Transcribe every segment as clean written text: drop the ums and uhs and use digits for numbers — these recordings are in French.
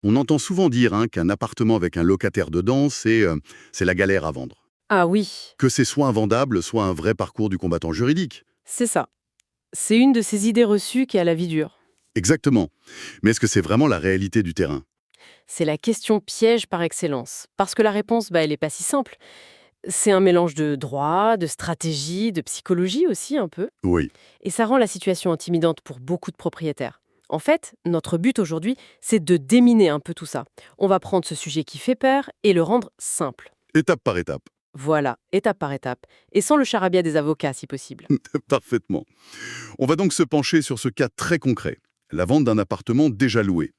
On entend souvent dire qu'un appartement avec un locataire dedans, c'est la galère à vendre. Ah oui, Que c'est soit invendable, soit un vrai parcours du combattant juridique. c'est ça. C'est une de ces idées reçues qui a la vie dure. Exactement. Mais est-ce que c'est vraiment la réalité du terrain? C'est la question piège par excellence. Parce que la réponse, elle n'est pas si simple. C'est un mélange de droit, de stratégie, de psychologie aussi un peu. Oui. Et ça rend la situation intimidante pour beaucoup de propriétaires. En fait, notre but aujourd'hui, c'est de déminer un peu tout ça. On va prendre ce sujet qui fait peur et le rendre simple. Étape par étape. Voilà, étape par étape. Et sans le charabia des avocats si possible. Parfaitement. On va donc se pencher sur ce cas très concret, la vente d'un appartement déjà loué.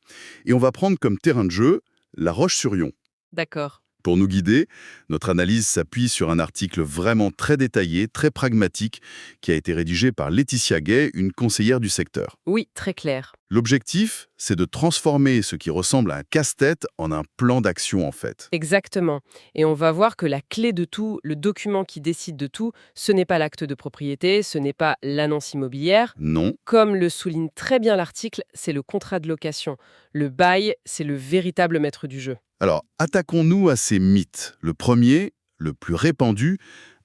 Et on va prendre comme terrain de jeu La Roche-sur-Yon. D'accord. Pour nous guider, notre analyse s'appuie sur un article vraiment très détaillé, très pragmatique, qui a été rédigé par Laetitia Gay, une conseillère du secteur. Oui, très clair. L'objectif, c'est de transformer ce qui ressemble à un casse-tête en un plan d'action en fait. Exactement. Et on va voir que la clé de tout, le document qui décide de tout, ce n'est pas l'acte de propriété, ce n'est pas l'annonce immobilière. Non. Comme le souligne très bien l'article, c'est le contrat de location. Le bail, c'est le véritable maître du jeu. Alors, attaquons-nous à ces mythes. Le premier, le plus répandu,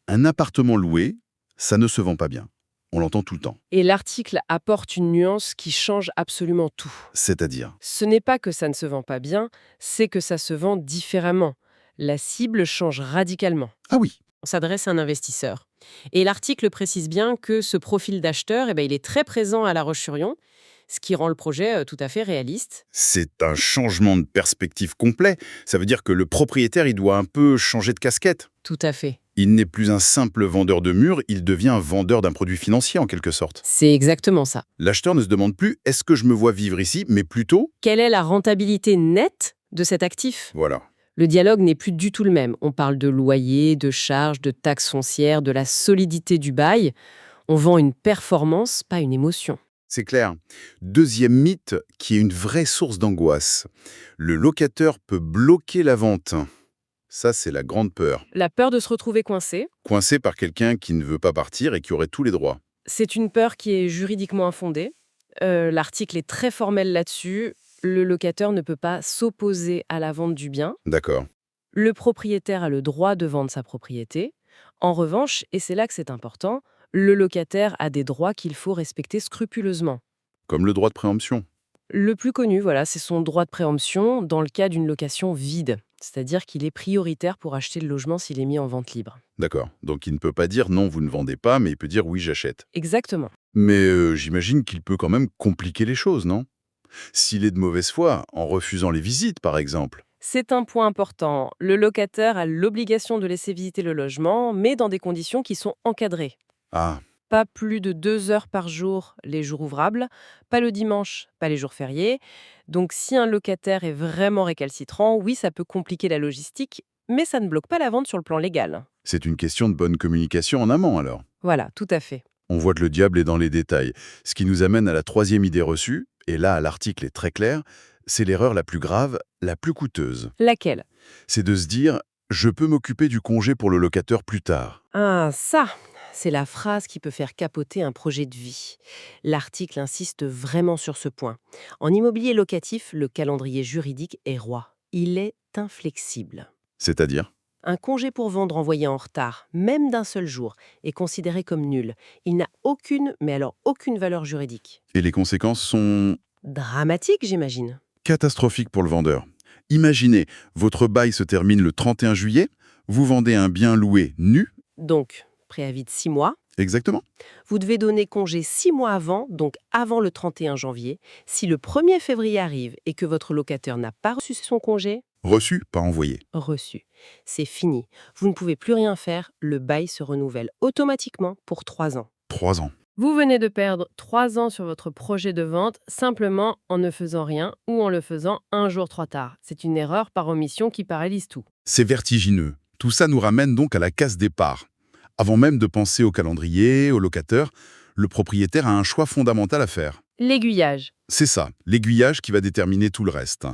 un appartement loué, ça ne se vend pas bien. On l'entend tout le temps. Et l'article apporte une nuance qui change absolument tout. C'est-à-dire? Ce n'est pas que ça ne se vend pas bien, c'est que ça se vend différemment. La cible change radicalement. Ah oui. On s'adresse à un investisseur. Et l'article précise bien que ce profil d'acheteur, il est très présent à La Roche-sur-Yon, ce qui rend le projet tout à fait réaliste. C'est un changement de perspective complet. Ça veut dire que le propriétaire, il doit un peu changer de casquette. Tout à fait. Il n'est plus un simple vendeur de murs, il devient un vendeur d'un produit financier en quelque sorte. C'est exactement ça. L'acheteur ne se demande plus est-ce que je me vois vivre ici, mais plutôt, Quelle est la rentabilité nette de cet actif? voilà. Le dialogue n'est plus du tout le même. On parle de loyer, de charges, de taxes foncières, de la solidité du bail. On vend une performance, pas une émotion. C'est clair. Deuxième mythe, qui est une vraie source d'angoisse. Le locataire peut bloquer la vente. Ça, c'est la grande peur. La peur de se retrouver coincé, Coincé par quelqu'un qui ne veut pas partir et qui aurait tous les droits. c'est une peur qui est juridiquement infondée. L'article est très formel là-dessus. Le locataire ne peut pas s'opposer à la vente du bien. D'accord. Le propriétaire a le droit de vendre sa propriété. En revanche, et c'est là que c'est important, le locataire a des droits qu'il faut respecter scrupuleusement. Comme le droit de préemption. Le plus connu, voilà, c'est son droit de préemption dans le cas d'une location vide, c'est-à-dire qu'il est prioritaire pour acheter le logement s'il est mis en vente libre. D'accord. Donc il ne peut pas dire non, vous ne vendez pas, mais il peut dire oui, j'achète. Exactement. Mais j'imagine qu'il peut quand même compliquer les choses, non? S'il est de mauvaise foi, en refusant les visites, par exemple. C'est un point important. Le locataire a l'obligation de laisser visiter le logement, mais dans des conditions qui sont encadrées. Ah, Pas plus de 2 heures par jour les jours ouvrables, pas le dimanche, pas les jours fériés. Donc si un locataire est vraiment récalcitrant, oui, ça peut compliquer la logistique, mais ça ne bloque pas la vente sur le plan légal. c'est une question de bonne communication en amont, alors. Voilà, tout à fait. On voit que le diable est dans les détails. Ce qui nous amène à la troisième idée reçue, et là, l'article est très clair, c'est l'erreur la plus grave, la plus coûteuse. Laquelle? C'est de se dire « je peux m'occuper du congé pour le locataire plus tard Ah, ça, c'est la phrase qui peut faire capoter un projet de vie. L'article insiste vraiment sur ce point. En immobilier locatif, le calendrier juridique est roi. Il est inflexible. ». C'est-à-dire? Un congé pour vendre envoyé en retard, même d'un seul jour, est considéré comme nul. Il n'a aucune, mais alors aucune valeur juridique. Et les conséquences sont Dramatique, j'imagine. catastrophiques pour le vendeur. Imaginez, votre bail se termine le 31 juillet, vous vendez un bien loué nu, Donc, préavis de 6 mois. exactement. Vous devez donner congé 6 mois avant, donc avant le 31 janvier. Si le 1er février arrive et que votre locataire n'a pas reçu son congé, Reçu, pas envoyé. reçu. C'est fini. Vous ne pouvez plus rien faire. Le bail se renouvelle automatiquement pour 3 ans. 3 ans. Vous venez de perdre 3 ans sur votre projet de vente simplement en ne faisant rien ou en le faisant un jour trop tard. C'est une erreur par omission qui paralyse tout. C'est vertigineux. Tout ça nous ramène donc à la case départ. Avant même de penser au calendrier, au locataire, le propriétaire a un choix fondamental à faire. L'aiguillage. C'est ça, l'aiguillage qui va déterminer tout le reste.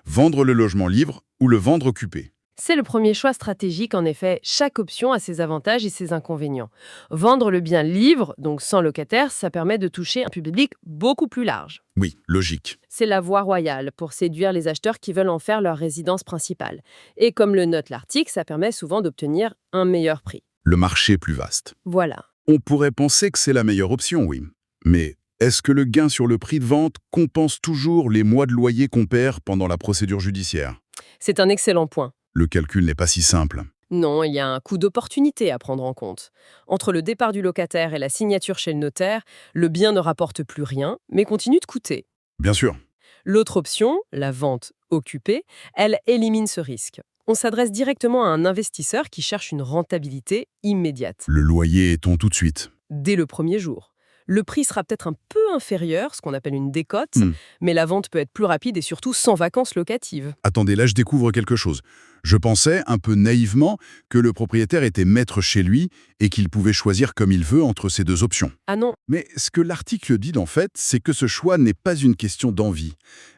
Vendre le logement libre ou le vendre occupé. C'est le premier choix stratégique, en effet. Chaque option a ses avantages et ses inconvénients. Vendre le bien libre, donc sans locataire, ça permet de toucher un public beaucoup plus large. Oui, logique. C'est la voie royale pour séduire les acheteurs qui veulent en faire leur résidence principale. Et comme le note l'article, ça permet souvent d'obtenir un meilleur prix. Le marché est plus vaste. Voilà. On pourrait penser que c'est la meilleure option, oui. Mais est-ce que le gain sur le prix de vente compense toujours les mois de loyer qu'on perd pendant la procédure judiciaire? C'est un excellent point. Le calcul n'est pas si simple. Non, il y a un coût d'opportunité à prendre en compte. Entre le départ du locataire et la signature chez le notaire, le bien ne rapporte plus rien, mais continue de coûter. Bien sûr. L'autre option, la vente occupée, elle élimine ce risque. On s'adresse directement à un investisseur qui cherche une rentabilité immédiate, Le loyer tombe tout de suite. dès le premier jour. Le prix sera peut-être un peu inférieur, ce qu'on appelle une décote, Hmm. mais la vente peut être plus rapide et surtout sans vacances locatives. Attendez, là je découvre quelque chose. Je pensais, un peu naïvement, que le propriétaire était maître chez lui et qu'il pouvait choisir comme il veut entre ces deux options. Ah non, Mais ce que l'article dit en fait, c'est que ce choix n'est pas une question d'envie.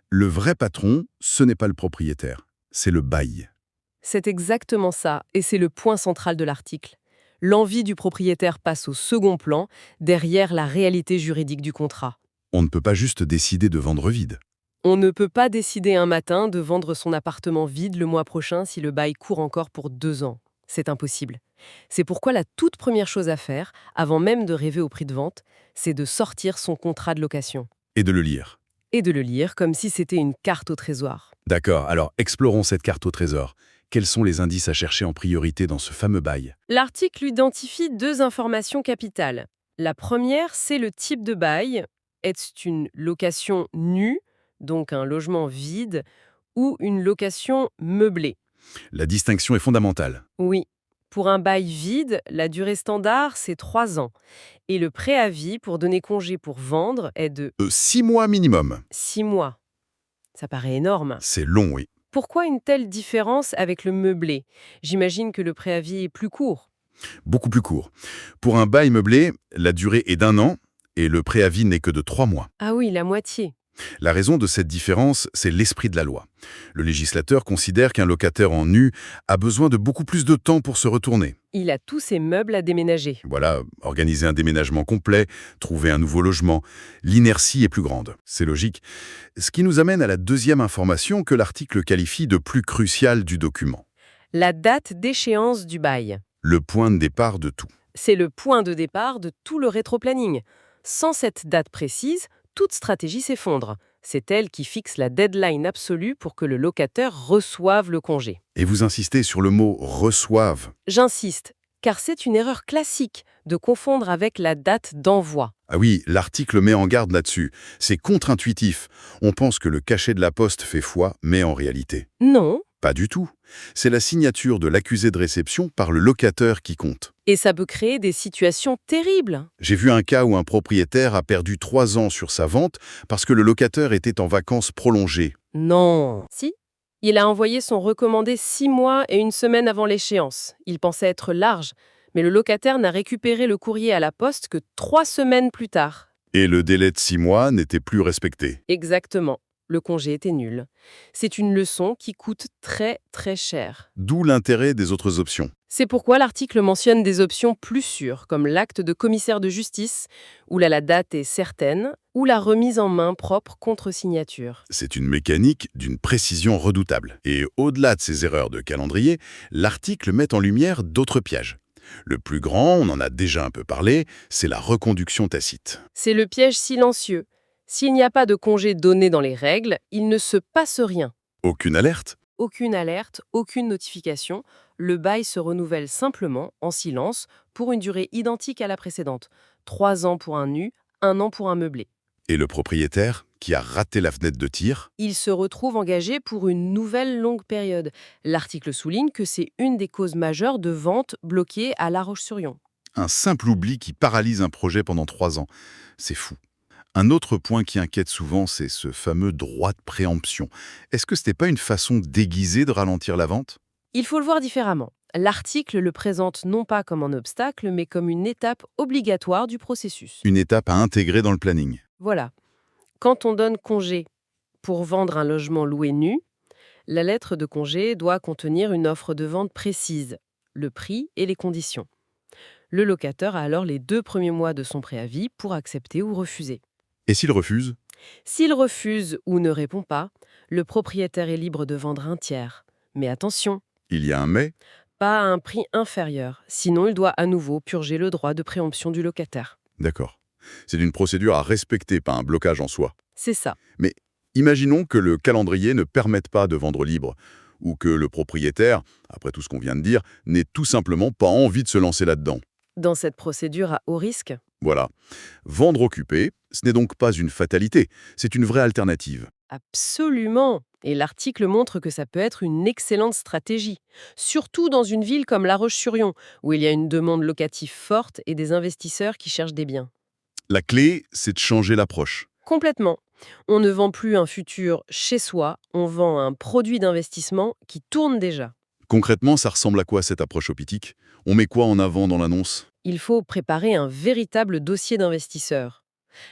Le vrai patron, ce n'est pas le propriétaire, c'est le bail. c'est exactement ça, et c'est le point central de l'article. L'envie du propriétaire passe au second plan, derrière la réalité juridique du contrat. On ne peut pas juste décider de vendre vide. On ne peut pas décider un matin de vendre son appartement vide le mois prochain si le bail court encore pour 2 ans. C'est impossible. C'est pourquoi la toute première chose à faire, avant même de rêver au prix de vente, c'est de sortir son contrat de location. Et de le lire. Et de le lire comme si c'était une carte au trésor. D'accord, alors explorons cette carte au trésor. Quels sont les indices à chercher en priorité dans ce fameux bail? L'article identifie 2 informations capitales. La première, c'est le type de bail. Est-ce une location nue, donc un logement vide, ou une location meublée? La distinction est fondamentale. Oui. Pour un bail vide, la durée standard, c'est 3 ans. Et le préavis pour donner congé pour vendre est de 6 mois minimum. 6 mois. Ça paraît énorme. C'est long, oui. Pourquoi une telle différence avec le meublé? J'imagine que le préavis est plus court. Beaucoup plus court. Pour un bail meublé, la durée est d'1 an et le préavis n'est que de 3 mois. Ah oui, la moitié. La raison de cette différence, c'est l'esprit de la loi. Le législateur considère qu'un locataire en nu a besoin de beaucoup plus de temps pour se retourner. Il a tous ses meubles à déménager. Voilà, organiser un déménagement complet, trouver un nouveau logement. L'inertie est plus grande. C'est logique. Ce qui nous amène à la deuxième information que l'article qualifie de plus cruciale du document. La date d'échéance du bail. Le point de départ de tout. C'est le point de départ de tout le rétroplanning. Sans cette date précise, toute stratégie s'effondre. C'est elle qui fixe la deadline absolue pour que le locataire reçoive le congé. Et vous insistez sur le mot « reçoivent ». J'insiste, car c'est une erreur classique de confondre avec la date d'envoi. Ah oui, l'article met en garde là-dessus. C'est contre-intuitif. On pense que le cachet de la poste fait foi, mais en réalité, Non, pas du tout. C'est la signature de l'accusé de réception par le locataire qui compte. et ça peut créer des situations terribles. J'ai vu un cas où un propriétaire a perdu 3 ans sur sa vente parce que le locataire était en vacances prolongées. Non. Si, il a envoyé son recommandé 6 mois et 1 semaine avant l'échéance. Il pensait être large, mais le locataire n'a récupéré le courrier à la poste que 3 semaines plus tard. Et le délai de 6 mois n'était plus respecté. Exactement. Le congé était nul. C'est une leçon qui coûte très très cher. D'où l'intérêt des autres options. C'est pourquoi l'article mentionne des options plus sûres, comme l'acte de commissaire de justice, où la date est certaine, ou la remise en main propre contre signature. C'est une mécanique d'une précision redoutable. Et au-delà de ces erreurs de calendrier, l'article met en lumière d'autres pièges. Le plus grand, on en a déjà un peu parlé, c'est la reconduction tacite. C'est le piège silencieux. S'il n'y a pas de congé donné dans les règles, il ne se passe rien. Aucune alerte? Aucune alerte, aucune notification, le bail se renouvelle simplement, en silence, pour une durée identique à la précédente. 3 ans pour un nu, 1 an pour un meublé. Et le propriétaire, qui a raté la fenêtre de tir? Il se retrouve engagé pour une nouvelle longue période. L'article souligne que c'est une des causes majeures de vente bloquée à La Roche-sur-Yon. Un simple oubli qui paralyse un projet pendant 3 ans. C'est fou. Un autre point qui inquiète souvent, c'est ce fameux droit de préemption. Est-ce que ce n'était pas une façon déguisée de ralentir la vente? Il faut le voir différemment. L'article le présente non pas comme un obstacle, mais comme une étape obligatoire du processus. Une étape à intégrer dans le planning. Voilà. Quand on donne congé pour vendre un logement loué nu, La lettre de congé doit contenir une offre de vente précise, le prix et les conditions. Le locataire a alors les 2 premiers mois de son préavis pour accepter ou refuser. Et s'il refuse? S'il refuse ou ne répond pas, le propriétaire est libre de vendre un tiers. Mais attention, Il y a un mais? pas à un prix inférieur, sinon il doit à nouveau purger le droit de préemption du locataire. D'accord. C'est une procédure à respecter, pas un blocage en soi. C'est ça. Mais imaginons que le calendrier ne permette pas de vendre libre, ou que le propriétaire, après tout ce qu'on vient de dire, n'ait tout simplement pas envie de se lancer là-dedans. Dans cette procédure à haut risque, Voilà. Vendre occupé, ce n'est donc pas une fatalité, c'est une vraie alternative. absolument. Et l'article montre que ça peut être une excellente stratégie, surtout dans une ville comme La Roche-sur-Yon, où il y a une demande locative forte et des investisseurs qui cherchent des biens. La clé, c'est de changer l'approche. Complètement. On ne vend plus un futur chez soi, on vend un produit d'investissement qui tourne déjà. Concrètement, ça ressemble à quoi cette approche optique? On met quoi en avant dans l'annonce? Il faut préparer un véritable dossier d'investisseur.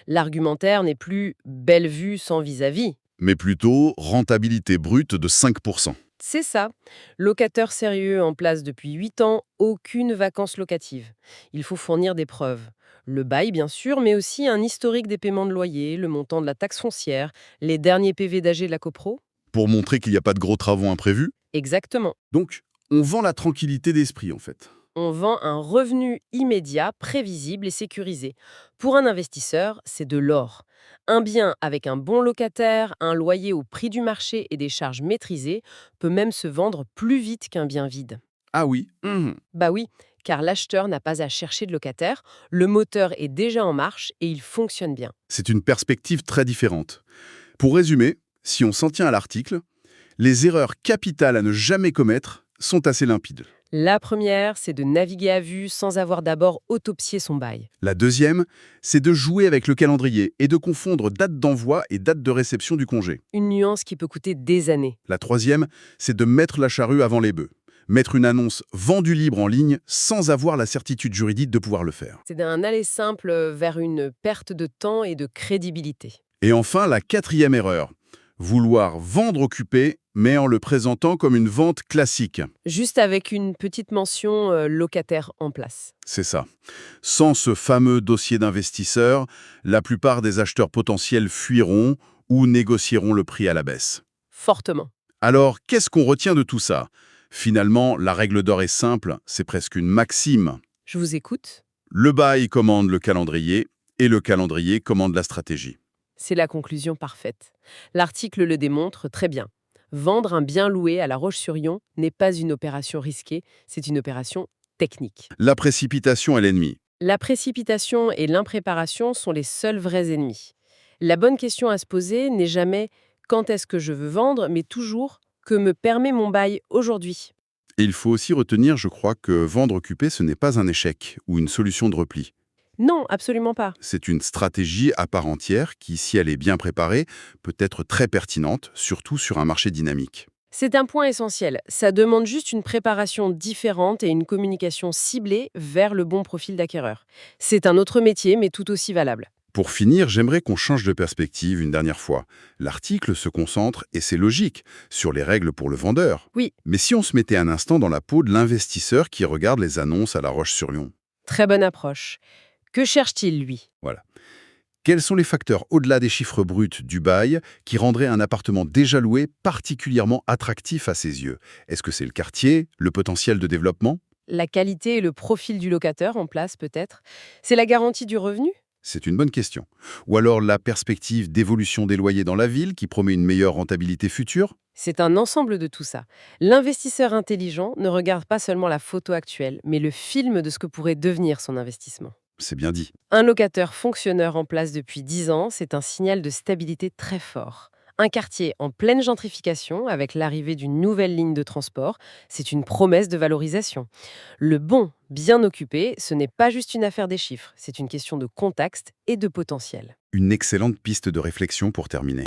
L'argumentaire n'est plus belle vue sans vis-à-vis. Mais plutôt rentabilité brute de 5%. C'est ça. Locataire sérieux en place depuis 8 ans, aucune vacance locative. Il faut fournir des preuves. Le bail, bien sûr, mais aussi un historique des paiements de loyer, le montant de la taxe foncière, les derniers PV d'AG de la copro. Pour montrer qu'il n'y a pas de gros travaux imprévus? Exactement. Donc, on vend la tranquillité d'esprit, en fait. On vend un revenu immédiat, prévisible et sécurisé. Pour un investisseur, c'est de l'or. Un bien avec un bon locataire, un loyer au prix du marché et des charges maîtrisées peut même se vendre plus vite qu'un bien vide. Ah oui. Bah oui, car l'acheteur n'a pas à chercher de locataire, le moteur est déjà en marche et il fonctionne bien. C'est une perspective très différente. Pour résumer, si on s'en tient à l'article, les erreurs capitales à ne jamais commettre sont assez limpides. La première, c'est de naviguer à vue sans avoir d'abord autopsié son bail. La deuxième, c'est de jouer avec le calendrier et de confondre date d'envoi et date de réception du congé. Une nuance qui peut coûter des années. La troisième, c'est de mettre la charrue avant les bœufs. Mettre une annonce vendue libre en ligne sans avoir la certitude juridique de pouvoir le faire. C'est d'un aller simple vers une perte de temps et de crédibilité. Et enfin, la quatrième erreur, vouloir vendre occupé, mais en le présentant comme une vente classique. Juste avec une petite mention locataire en place. C'est ça. Sans ce fameux dossier d'investisseur, la plupart des acheteurs potentiels fuiront ou négocieront le prix à la baisse. Fortement. Alors, qu'est-ce qu'on retient de tout ça? Finalement, la règle d'or est simple, c'est presque une maxime. Je vous écoute. Le bail commande le calendrier et le calendrier commande la stratégie. C'est la conclusion parfaite. L'article le démontre très bien. Vendre un bien loué à La Roche-sur-Yon n'est pas une opération risquée, c'est une opération technique. La précipitation est l'ennemi. La précipitation et l'impréparation sont les seuls vrais ennemis. La bonne question à se poser n'est jamais quand est-ce que je veux vendre, mais toujours que me permet mon bail aujourd'hui. Et il faut aussi retenir, je crois, que vendre occupé, ce n'est pas un échec ou une solution de repli. Non, absolument pas. C'est une stratégie à part entière qui, si elle est bien préparée, peut être très pertinente, surtout sur un marché dynamique. C'est un point essentiel. Ça demande juste une préparation différente et une communication ciblée vers le bon profil d'acquéreur. C'est un autre métier, mais tout aussi valable. Pour finir, j'aimerais qu'on change de perspective une dernière fois. L'article se concentre, et c'est logique, sur les règles pour le vendeur. Oui, Mais si on se mettait un instant dans la peau de l'investisseur qui regarde les annonces à La Roche-sur-Yon? très bonne approche. Que cherche-t-il, lui? Voilà. Quels sont les facteurs au-delà des chiffres bruts du bail qui rendraient un appartement déjà loué particulièrement attractif à ses yeux? Est-ce que c'est le quartier, le potentiel de développement? La qualité et le profil du locataire en place, peut-être. C'est la garantie du revenu? C'est une bonne question. Ou alors la perspective d'évolution des loyers dans la ville qui promet une meilleure rentabilité future? C'est un ensemble de tout ça. L'investisseur intelligent ne regarde pas seulement la photo actuelle, mais le film de ce que pourrait devenir son investissement. C'est bien dit. Un locataire fonctionneur en place depuis 10 ans, c'est un signal de stabilité très fort. Un quartier en pleine gentrification, avec l'arrivée d'une nouvelle ligne de transport, c'est une promesse de valorisation. Le bon, bien occupé, ce n'est pas juste une affaire des chiffres, c'est une question de contexte et de potentiel. Une excellente piste de réflexion pour terminer.